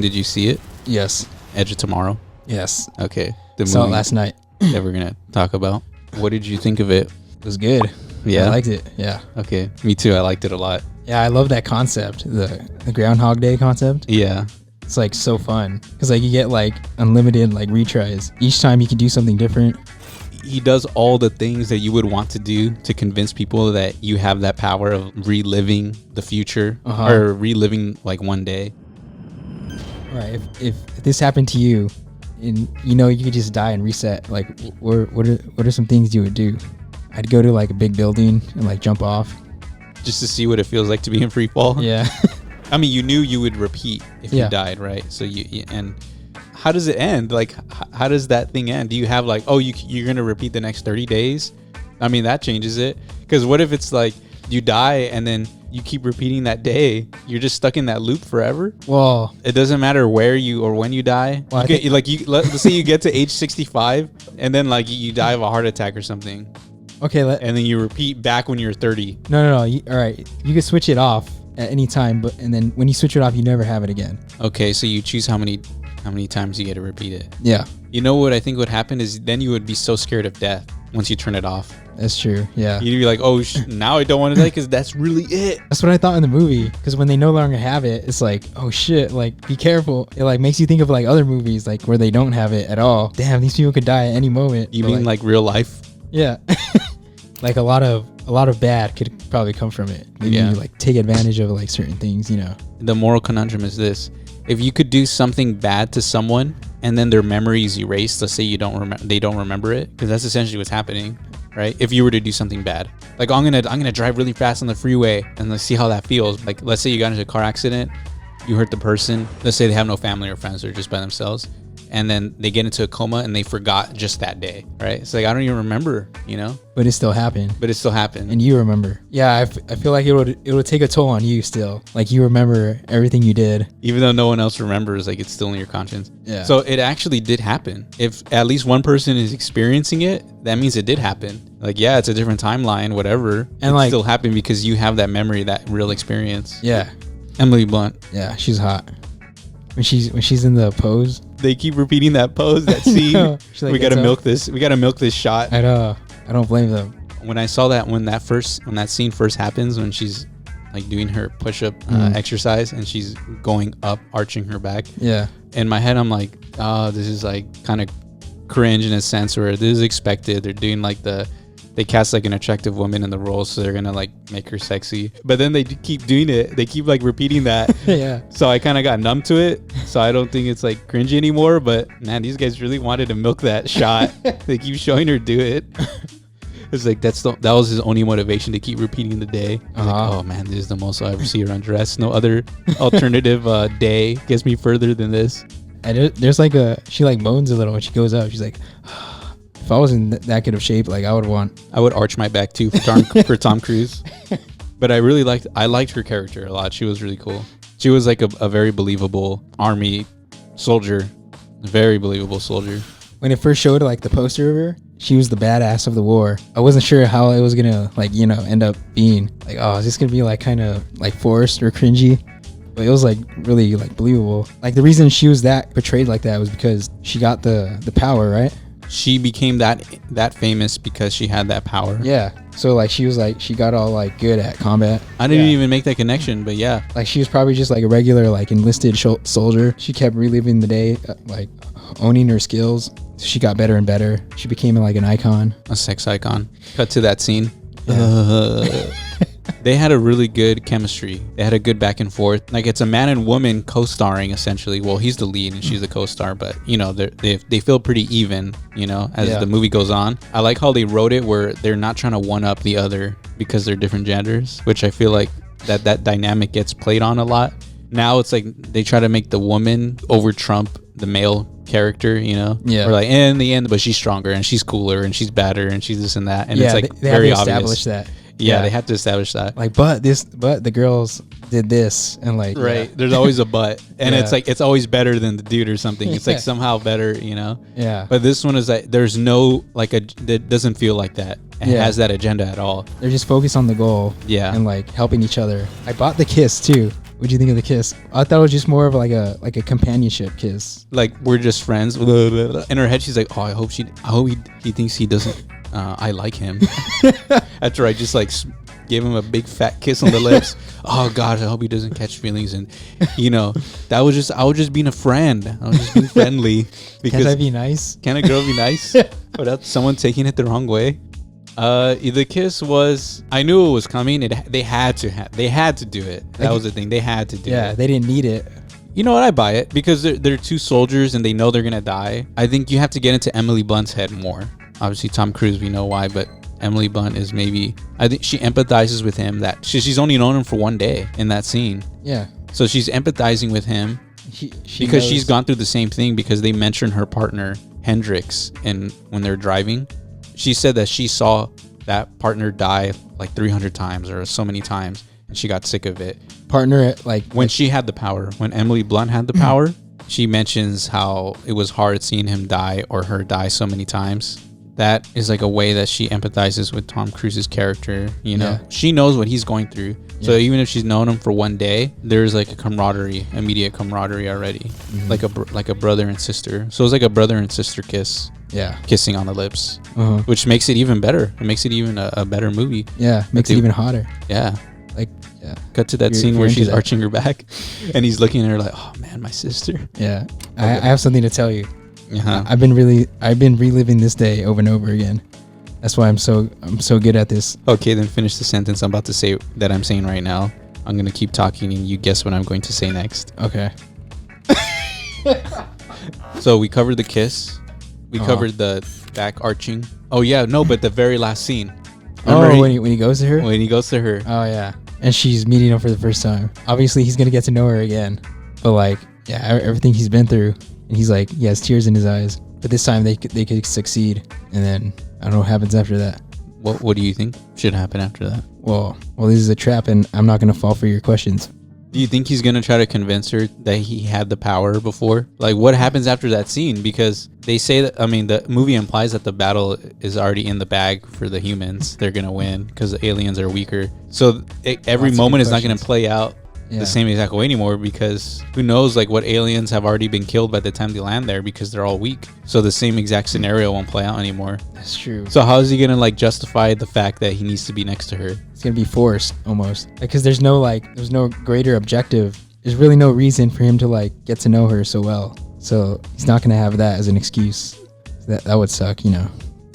Did you see it? Yes. Edge of Tomorrow? Yes. Okay. The Saw it movie last night. that we're going to talk about. What did you think of it? It was good. Yeah? I liked it. Yeah. Okay. Me too. I liked it a lot. Yeah, I love that concept. The Groundhog Day concept. Yeah. It's like so fun because like you get like unlimited like retries. Each time you can do something different. He does all the things that you would want to do to convince people that you have that power of reliving the future or reliving like one day. Right. If this happened to you, and you know you could just die and reset, like what are some things you would do? I'd go to like a big building and like jump off just to see what it feels like to be in free fall. Yeah. I mean, you knew you would repeat if you died, right? So you and how does it end? Like, how does that thing end? Do you have like, oh, you're gonna repeat the next 30 days? I mean, that changes it. Because what if it's like you die and then you keep repeating that day? You're just stuck in that loop forever. Well, it doesn't matter where you or when you die. Well, Let's say you get to age 65 and then like you die of a heart attack or something. Okay. And then you repeat back when you're 30. No. All right. You can switch it off at any time, and then when you switch it off, you never have it again. Okay, so you choose how many times you get to repeat it. Yeah. You know what I think would happen is then you would be so scared of death once you turn it off. That's true. Yeah. You'd be like, oh, now I don't want to die because that's really it. That's what I thought in the movie. Because when they no longer have it, it's like, oh shit, like be careful. It like makes you think of like other movies like where they don't have it at all. Damn, these people could die at any moment. You mean like real life? Yeah. Like a lot of bad could probably come from it. Maybe you like take advantage of like certain things, you know. The moral conundrum is this: if you could do something bad to someone and then their memory is erased, let's say they don't remember it, because that's essentially what's happening, right? If you were to do something bad, like I'm gonna drive really fast on the freeway and let's see how that feels. Like let's say you got into a car accident, you hurt the person. Let's say they have no family or friends; they're just by themselves. And then they get into a coma and they forgot just that day, right? It's like, I don't even remember, you know? But it still happened. And you remember. Yeah, I feel like it would take a toll on you still. Like you remember everything you did. Even though no one else remembers, like it's still in your conscience. Yeah. So it actually did happen. If at least one person is experiencing it, that means it did happen. Like, yeah, it's a different timeline, whatever. And it still happened because you have that memory, that real experience. Yeah. Emily Blunt. Yeah, she's hot. When she's in the pose, they keep repeating that pose, that scene. Like, we gotta milk this. We gotta milk this shot. I know. I don't blame them. When I saw that, when that scene first happens, when she's like doing her push-up exercise and she's going up, arching her back. Yeah. In my head, I'm like, oh, this is like kind of cringe in a sense where this is expected. They're doing like they cast like an attractive woman in the role, so they're gonna like make her sexy. But then they keep doing it. They keep like repeating that. Yeah. So I kind of got numb to it. So I don't think it's like cringy anymore. But man, these guys really wanted to milk that shot. They keep showing her do it. It's like that was his only motivation to keep repeating the day. Like, oh man, this is the most I'll ever see her undressed. No other alternative day gets me further than this. And there's like she like moans a little when she goes up. She's like, if I was in that good of shape, like I would arch my back too for Tom Cruise. But I liked her character a lot. She was really cool. She was like a very believable army soldier, very believable soldier. When it first showed like the poster of her, she was the badass of the war. I wasn't sure how it was gonna like, you know, end up being like, oh, is this gonna be like kind of like forced or cringy? But it was like really like believable. Like the reason she was that portrayed like that was because she got the power, right? She became that famous because she had that power. Yeah. So like she was like she got all like good at combat. I didn't even make that connection, but yeah. Like she was probably just like a regular like enlisted soldier. She kept reliving the day, like owning her skills. She got better and better. She became like an icon, a sex icon. Cut to that scene. Yeah. They had a really good chemistry. They had a good back and forth. Like it's a man and woman co-starring essentially. Well, he's the lead and she's the co-star, but you know they feel pretty even. You know, as the movie goes on. I like how they wrote it where they're not trying to one up the other because they're different genders, which I feel like that dynamic gets played on a lot. Now it's like they try to make the woman over trump the male character, you know? Yeah. Or like in the end, but she's stronger and she's cooler and she's better and she's this and that. And yeah, it's like they very have to obvious. Establish that. Yeah, they have to establish that. Like, but the girls did this and like right. There's always a but, and it's like it's always better than the dude or something. It's like somehow better, you know. Yeah. But this one is like there's no like it doesn't feel like that. It has that agenda at all. They're just focused on the goal. Yeah. And like helping each other. I bought the kiss too. What'd you think of the kiss? I thought it was just more of like a companionship kiss. Like we're just friends. In her head, she's like, "Oh, I hope he thinks he doesn't. I like him." After I just like gave him a big fat kiss on the lips. Oh God, I hope he doesn't catch feelings. And I was just being a friend. I was just being friendly. Because Can't I be nice? Can a girl be nice without someone taking it the wrong way? The kiss was. I knew it was coming. They had to do it. That was the thing. They had to do it. Yeah, they didn't need it. You know what? I buy it because they're two soldiers and they know they're gonna die. I think you have to get into Emily Blunt's head more. Obviously, Tom Cruise, we know why, but Emily Blunt is maybe. I think she empathizes with him. That she's only known him for one day in that scene. Yeah. So she's empathizing with him because knows. she's gone through the same thing. Because they mentioned her partner Hendrix, and when they're driving, she said that she saw that partner die like 300 times or so many times, and she got sick of it. Partner, when she had the power, when Emily Blunt had the power, she mentions how it was hard seeing him die or her die so many times. That is like a way that she empathizes with Tom Cruise's character. She knows what he's going through. So even if she's known him for one day, there's like a camaraderie, immediate camaraderie already, like a brother and sister. So it's like a brother and sister kiss. Yeah, kissing on the lips, which makes it even better. It makes it even a better movie. Yeah, makes it even hotter. Yeah, yeah. Cut to that scene where she's arching her back, and he's looking at her like, "Oh man, my sister." Yeah, I have something to tell you. Uh-huh. I've been reliving this day over and over again. That's why I'm so good at this. Okay, then finish the sentence I'm about to say that I'm saying right now. I'm gonna keep talking, and you guess what I'm going to say next. Okay. So we covered the kiss. We covered the back arching. Oh yeah, no, but the very last scene. Remember when he goes to her? When he goes to her. Oh yeah, and she's meeting him for the first time. Obviously, he's gonna get to know her again, but like, yeah, everything he's been through, and he's like, he has tears in his eyes. But this time they could succeed, and then I don't know what happens after that. What do you think should happen after that? Well, this is a trap, and I'm not gonna fall for your questions. Do you think he's gonna try to convince her that he had the power before? Like, what happens after that scene? Because they say that, the movie implies that the battle is already in the bag for the humans. They're gonna win because the aliens are weaker. So every moment is not gonna play out the same exact way anymore, because who knows, like, what aliens have already been killed by the time they land there, because they're all weak. So the same exact scenario won't play out anymore. That's true. So how is he gonna like justify the fact that he needs to be next to her? It's gonna be forced almost, because there's no greater objective. There's really no reason for him to like get to know her so well. So he's not gonna have that as an excuse. That would suck,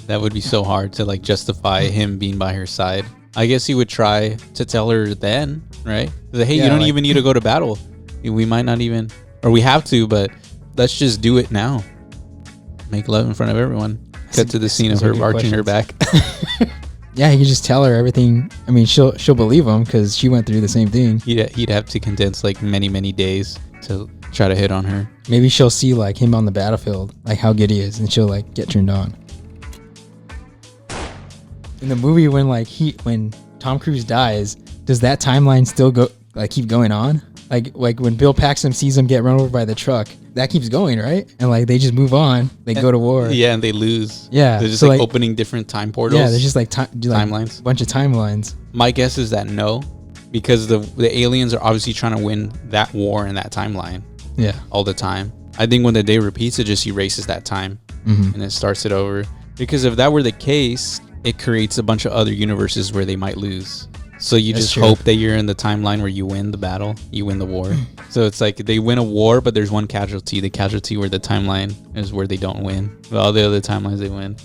That would be so hard to like justify him being by her side. I guess he would try to tell her then, right? Like, hey, you don't even need to go to battle. We might not even, or we have to, but let's just do it now. Make love in front of everyone. Cut to the scene of her arching her back. Yeah, he could just tell her everything. I mean, she'll believe him because she went through the same thing. He'd have to condense like many days to try to hit on her. Maybe she'll see like him on the battlefield, like how good he is, and she'll like get turned on. In the movie, when Tom Cruise dies, does that timeline still keep going on? Like when Bill Paxton sees him get run over by the truck, that keeps going, right? And like they just move on, go to war. Yeah, and they lose. Yeah, they're just opening different time portals. Yeah, there's just timelines, a bunch of timelines. My guess is that no, because the aliens are obviously trying to win that war in that timeline. Yeah, all the time. I think when the day repeats, it just erases that time and it starts it over. Because if that were the case, it creates a bunch of other universes where they might lose. So you just hope that you're in the timeline where you win the battle, you win the war. So it's like they win a war, but there's one casualty. The casualty where the timeline is where they don't win. But all the other timelines they win.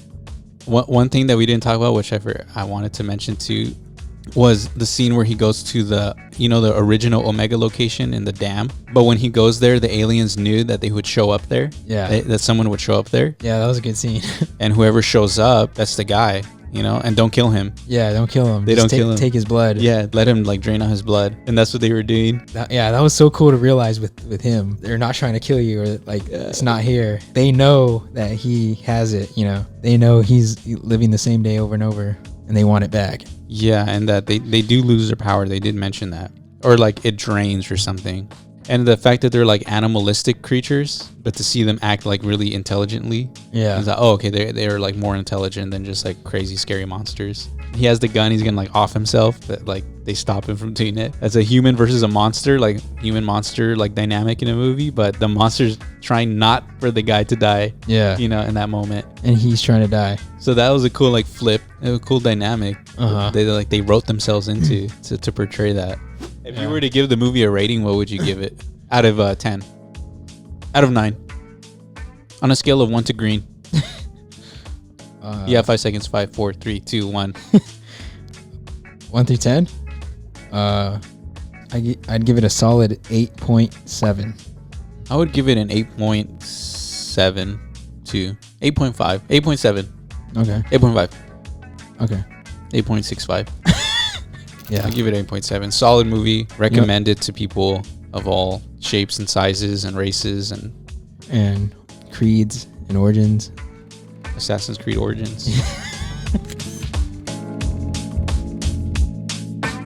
One thing that we didn't talk about, which I wanted to mention too, was the scene where he goes to the original Omega location in the dam. But when he goes there, the aliens knew that they would show up there. Yeah. That someone would show up there. Yeah, that was a good scene. And whoever shows up, that's the guy. And don't kill him. Yeah, don't kill him. They don't kill him. Take his blood. Yeah, let him like drain out his blood. And that's what they were doing. That was so cool to realize with him. They're not trying to kill you, or it's not here. They know that he has it, They know he's living the same day over and over, and they want it back. Yeah, and that they do lose their power. They did mention that. Or like it drains or something. And the fact that they're like animalistic creatures, but to see them act like really intelligently, Yeah. it's like, oh, okay, they're like more intelligent than just like crazy scary monsters. He has the gun, he's gonna like off himself, but like they stop him from doing it. That's a human versus a monster, like human monster like dynamic in a movie, but the monster's trying not for the guy to die. Yeah. You know, in that moment. And he's trying to die. So that was a cool like flip, it was a cool dynamic. They wrote themselves into to portray that. If you were to give the movie a rating, what would you give it? Out of 10. Out of 9. On a scale of 1 to green. Yeah, 5 seconds. 5, 4, 3, 2, 1. 1 through 10? I'd give it a solid 8.7. I would give it an 8.7 to 8.5. 8.7. Okay. 8.5. Okay. 8.65. Yeah. I'll give it 8.7. Solid movie. Recommend it to people of all shapes and sizes and races and creeds and origins. Assassin's Creed Origins.